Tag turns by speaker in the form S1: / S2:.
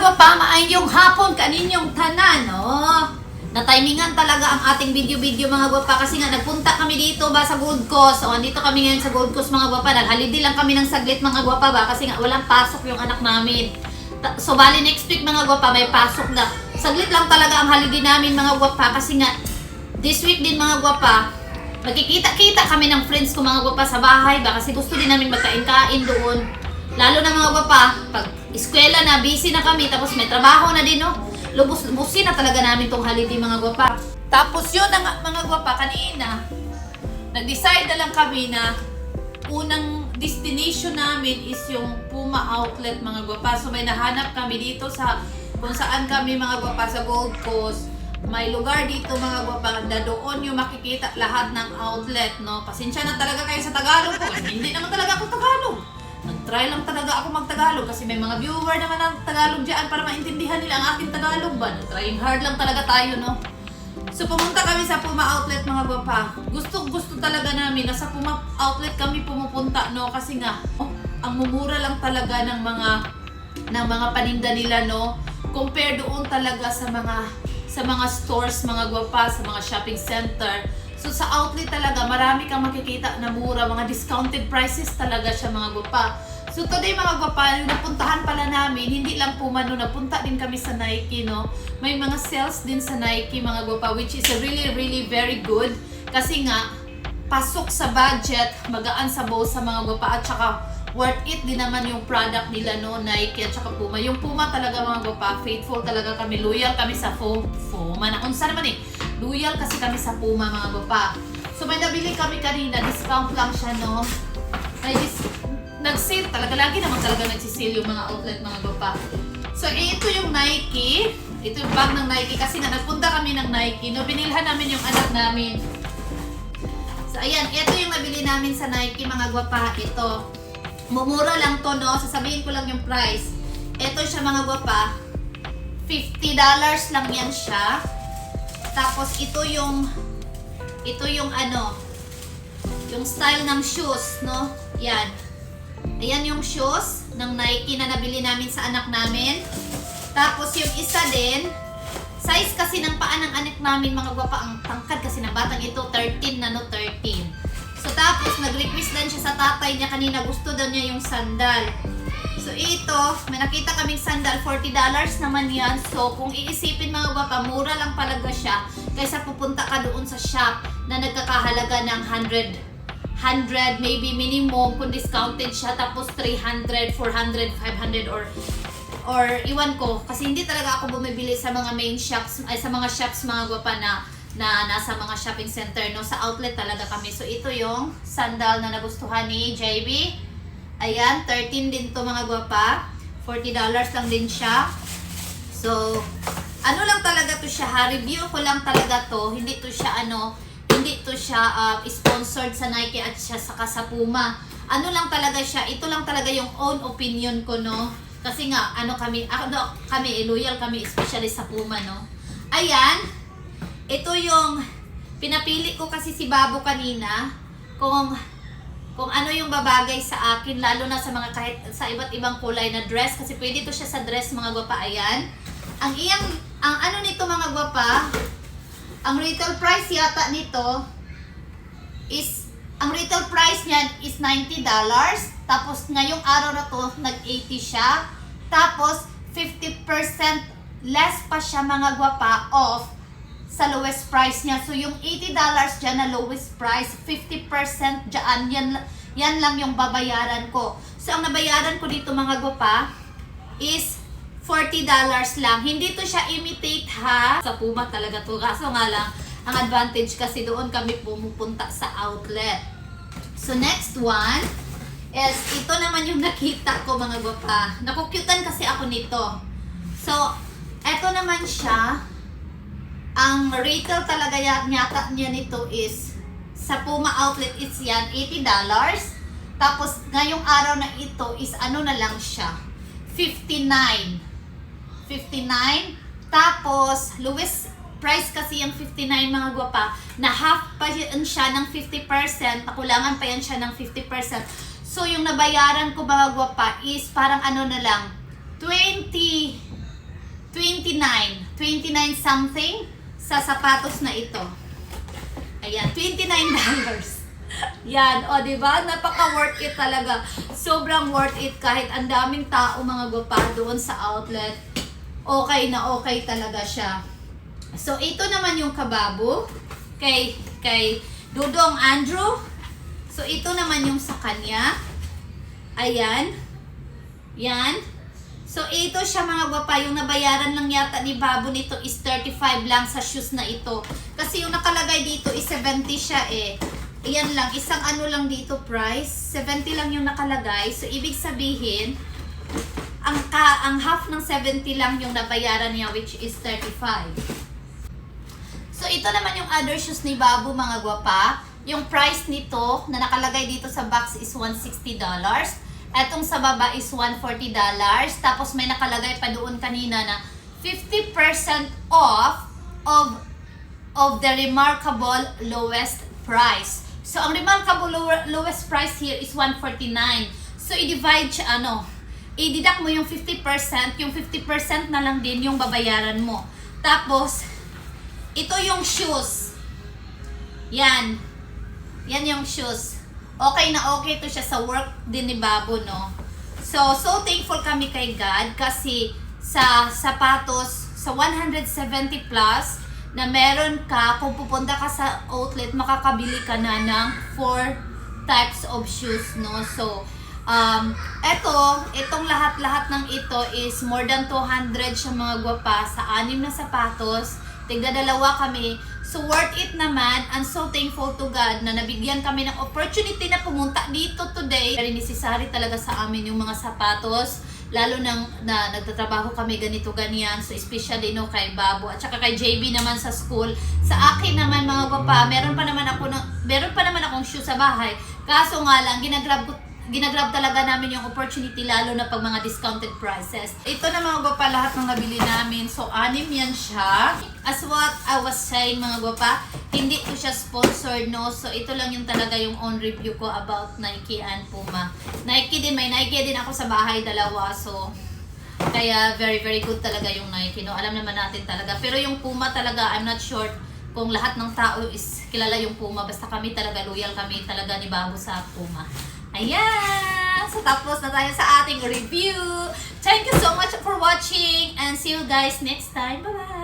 S1: gwapa, maayong hapon kaninyong tanan, no? Na-timingan talaga ang ating video-video mga gwapa kasi nga nagpunta kami dito ba sa Gold Coast. So, andito kami ngayon sa Gold Coast mga gwapa. Naghalidi lang kami ng saglit mga gwapa ba kasi nga walang pasok yung anak namin. So, bali next week mga gwapa may pasok na. Saglit lang talaga ang halidi namin mga gwapa kasi nga this week din mga gwapa magkikita-kita kami ng friends ko mga gwapa sa bahay ba kasi gusto din namin magkain-kain doon. Lalo na mga gwapa, pag eskwela na, busy na kami, tapos may trabaho na din, no? Lubos-lubusin na talaga namin tong holiday mga gwapa. Tapos yun na nga, mga gwapa, kanina, nag-decide na lang kami na unang destination namin is yung Puma Outlet mga gwapa. So may nahanap kami dito sa kung saan kami mga gwapa sa Gold Coast. May lugar dito mga gwapa na doon yung makikita lahat ng outlet, no? Pasensya na talaga kayo sa Tagalog ko. Hindi naman talaga ako Tagalog. Nag-try lang talaga ako mag-Tagalog kasi may mga viewer naman ng Tagalog dyan para maintindihan nila ang aking Tagalog ba. Trying hard lang talaga tayo, no? So pumunta kami sa Puma Outlet mga gwapa. Gusto talaga namin na sa Puma Outlet kami pumupunta, no? Kasi nga, ang mumura lang talaga ng mga paninda nila, no? Compare doon talaga sa mga stores mga gwapa, sa mga shopping center. So sa outlet talaga, marami kang makikita na mura, mga discounted prices talaga siya mga gwapa. So today mga gwapa, yung napuntahan pala namin, hindi lang Puma, no, napunta din kami sa Nike, no. May mga sales din sa Nike mga gwapa, which is really very good. Kasi nga, pasok sa budget, magaan sa bulsa mga gwapa, at saka worth it din naman yung product nila, no, Nike at saka Puma. Yung Puma talaga mga gwapa, faithful talaga kami, loyal kami sa Puma. Na kung saan naman loyal kasi kami sa Puma mga gwapa. So may nabili kami kanina, discount lang siya, no. Nag-sale talaga, lagi naman talaga nagsisale yung mga outlet mga gwapa. So ito yung Nike, ito yung bag ng Nike kasi nga nagpunta kami ng Nike, no, binilhan namin yung anak namin. So ayan, ito yung nabili namin sa Nike mga gwapa, ito. Mumura lang to, no, sasabihin ko lang yung price. Ito siya mga gwapa, $50 lang yan siya. Tapos ito yung yung style ng shoes, no? Yan. Ayan yung shoes ng Nike na nabili namin sa anak namin. Tapos yung isa din, size kasi ng paa ng anak namin mga gwapa, ang tangkad kasi ng batang ito, 13 na, no, 13. So tapos nag-request din siya sa tatay niya kanina, gusto daw niya yung sandal. So ito, may nakita kaming sandal, $40 naman yan. So kung iisipin mga gwapa, mura lang talaga siya kaysa pupunta ka doon sa shop na nagkakahalaga ng 100 maybe minimum kung discounted siya, tapos 300, 400, 500 or iwan ko. Kasi hindi talaga ako bumibili sa mga main shops, ay sa mga shops mga gwapa na nasa mga shopping center, no, sa outlet talaga kami. So ito yung sandal na nagustuhan ni JB. Ayan, 13 din to mga gwapa. $40 lang din siya. So, ano lang talaga to siya ha? Review ko lang talaga to. Hindi to siya sponsored sa Nike at siya saka sa Puma. Ano lang talaga siya, ito lang talaga yung own opinion ko, no? Kasi nga, kami loyal kami, especially sa Puma, no? Ayan, ito yung pinapili ko kasi si Babo kanina kung ano yung babagay sa akin, lalo na sa mga kahit sa iba't ibang kulay na dress, kasi pwede to siya sa dress mga gwapa. Ayan, ang ano nito mga gwapa, ang retail price yata nito is, ang retail price niyan is $90. Tapos ngayong araw na to nag-80 siya, tapos 50% less pa siya mga gwapa off sa lowest price niya. So yung $80 dyan na lowest price, 50% dyan, yan lang yung babayaran ko. So ang nabayaran ko dito mga gwapa is $40 lang. Hindi to siya imitate ha. Sa Puma talaga to. Kaso nga lang, ang advantage kasi doon kami pumupunta sa outlet. So next one is, ito naman yung nakita ko mga gwapa. Nakukyutan kasi ako nito. So, ito naman siya. Ang retail talaga yata niya nito is, sa Puma Outlet is yan, $80. Tapos, ngayong araw na ito is ano na lang siya, $59. Tapos, lowest price kasi yung 59 mga gwapa, na half pa yan siya ng 50%, nakulangan pa yan siya ng 50%. So, yung nabayaran ko mga gwapa is parang ano na lang, 20 29 something sa sapatos na ito. Ayan, $29. Yan, o diba? Napaka worth it talaga. Sobrang worth it kahit ang daming tao mga gwapa doon sa outlet. Okay na okay talaga siya. So, ito naman yung kababo kay Dudong Andrew. So, ito naman yung sa kanya. Ayan. Yan. So, ito siya mga gwapa. Yung nabayaran lang yata ni Babo nito is 35 lang sa shoes na ito. Kasi yung nakalagay dito is 70 siya eh. Ayan lang. Isang ano lang dito price. 70 lang yung nakalagay. So, ibig sabihin, ang half ng 70 lang yung nabayaran niya which is 35. So, ito naman yung other shoes ni Babo mga gwapa. Yung price nito na nakalagay dito sa box is $160. Etong sa baba is $140. Tapos may nakalagay pa doon kanina na 50% off of the remarkable lowest price. So, ang remarkable lowest price here is $149. So, i-divide siya, i-deduct mo yung 50%, yung 50% na lang din yung babayaran mo. Tapos, ito yung shoes. Yan. Yan yung shoes. Okay na okay to siya sa work din ni Babo, no? So thankful kami kay God kasi sa sapatos, sa 170 plus, na meron ka, kung pupunta ka sa outlet, makakabili ka na ng 4 types of shoes, no? So, itong lahat-lahat ng ito is more than 200 siya mga gwapa sa 6 na sapatos. Tigda-dalawa kami. So, worth it naman. And so thankful to God na nabigyan kami ng opportunity na pumunta dito today. Very necessary talaga sa amin yung mga sapatos. Lalo na nagtatrabaho kami ganito-ganyan. So, especially kay Babo. At saka kay JB naman sa school. Sa akin naman mga papa, meron pa naman akong shoe sa bahay. Kaso nga lang, ginagrab talaga namin yung opportunity lalo na pag mga discounted prices. Ito na mga gwapa lahat ng nabili namin. So, 6 yan siya. As what I was saying mga gwapa, hindi ko siya sponsored, no? So, ito lang yung talaga yung own review ko about Nike and Puma. May Nike din ako sa bahay, dalawa. So, kaya very very good talaga yung Nike, no? Alam naman natin talaga. Pero yung Puma talaga, I'm not sure kung lahat ng tao is kilala yung Puma. Basta kami talaga, loyal kami talaga ni Babo sa Puma. Ayan! So, tapos na tayo sa ating review. Thank you so much for watching and see you guys next time. Bye-bye!